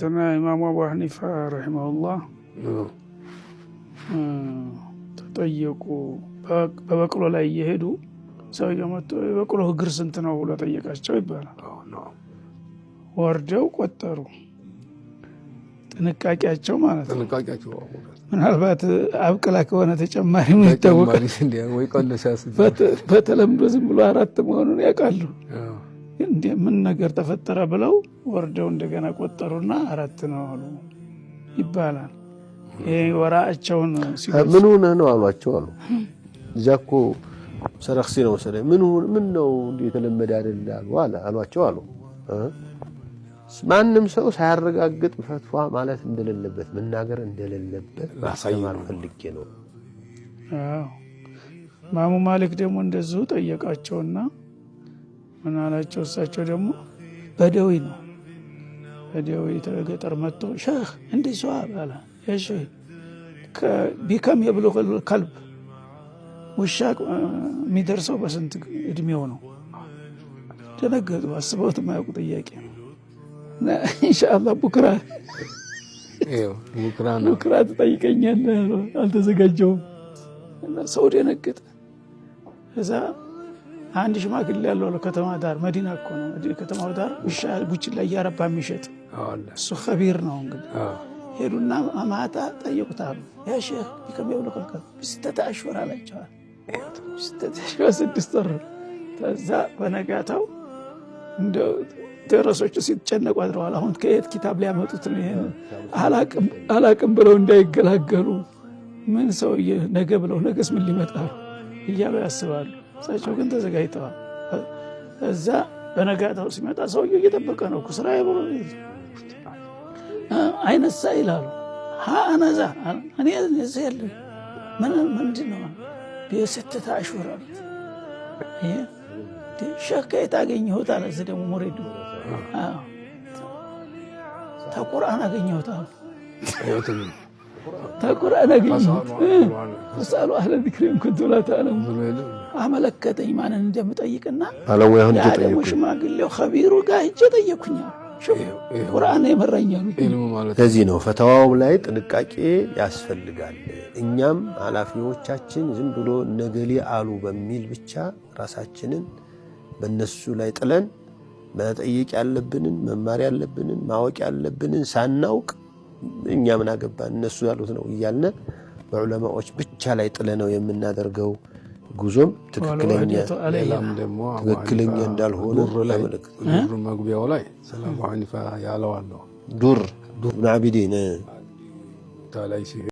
ኢማሙ አቡ ሐኒፋ ረሂመሁላህ ተጠየቁ። በበቅሎ ላይ እየሄዱ ሰውየው መጥቶ የበቅሎ እግር ስንት ነው ብሎ ጠየቃቸው ይባላል። ወርደው ቆጠሩ። ጥንቃቄያቸው ማለት ነው። ምናልባት አብቅላ ከሆነ ተጨማሪ ምን ይታወቃል? በተለምዶ ዝም ብሎ 4 መሆኑን ያውቃሉ። እንዴ ምን ነገር ተፈጠረ ብለው ወርደው እንደገና ቆጠሩና 4 ነው አሉ ይባላል። ይሄ ወራቸውን ምን ሆነ ነው አሏቸው አሉ። እዛኮ ሰረክሲ ነው ሰለኝ ምን ነው እንዴ የተለመደ አይደል አሏቸው አሉ። ማንም ሰው ሳያረጋግጥ ፈትዋ ማለት እንደሌለበት መናገር እንደሌለበት ማሳየት ፈልጌ ነው። ኢማሙ ማሊክ ደግሞ እንደዚሁ ጠየቃቸውና ምን አላቸው? እሳቸው ደግሞ በደዊ ነው በደዊ ተገጠር መጥቶ ሼህ እንዲህ ሷብ አለ። እሺ ቢከም የብሉግ ከልብ ውሻ የሚደርሰው በስንት እድሜው ነው? ደነገጡ። አስበውት የማያውቁ ጥያቄ ነው። ኢንሻአላህ ቡክራ ትጠይቀኛለህ አልተዘጋጀውም። እና ሰው ደነገጠ። እዛ አንድ ሽማግሌ ያለው ከተማ ዳር መዲና እኮ ነው ከተማው ዳር ውሻ ቡችን ላይ ያረባ የሚሸጥ እሱ ኸቢር ነው። እንግዲህ ሄዱና ማታ ጠየቁታል። ያ ሼህ ይከሚው ለከልከል በስተታሽወር አላቸው። በስተታሽወር 6 ወር። ከዛ በነጋታው እንደው ደረሶቹ ሲጨነቁ አድረዋል። አሁን ከየት ኪታብ ሊያመጡት ነው? ይሄን አላቅም ብለው እንዳይገላገሉ ምን ሰውዬ ነገ ብለው ነገስ ምን ሊመጣ እያሉ ያስባሉ። እሳቸው ግን ተዘጋጅተዋል። እዛ በነጋታው ሲመጣ ሰውዬው እየጠበቀ ነው። ስራዬ ብሎ አይነሳ ይላሉ። አነዛ እኔ እዚህ ያለ ምንድን ነው በስተታ አሽወር አሉት። ሸካ የታገኘሁት አለ። እዚህ ደግሞ ሙሪዱ ተቁርአን አገኘሁት አሉ። ተቁርአን አገኘሁት ፈሳሉ አህለ ዚክሪ ኢን ኩንቱም ላ ተዕለሙን አመለከተኝ ማንን እንደምጠይቅና ያ ደግሞ ሽማግሌው ኸቢሩ ጋር ሂጄ ጠየኩኝ። ቁርአን የመራኛሉ። ለዚህ ነው ፈተዋው ላይ ጥንቃቄ ያስፈልጋል። እኛም ኃላፊዎቻችን ዝም ብሎ ነገሌ አሉ በሚል ብቻ ራሳችንን በእነሱ ላይ ጥለን መጠየቅ ያለብንን መማር ያለብንን ማወቅ ያለብንን ሳናውቅ እኛ ምን አገባን እነሱ ያሉት ነው እያልን በዑለማዎች ብቻ ላይ ጥለነው የምናደርገው ጉዞም ትክክለኛ እንዳልሆነ ለምልክት ዱር መግቢያው ላይ ሰላም ሐኒፋ ያለው አለው። ዱር ኢብኑ አቢዲን ታላይ ሲሄዱ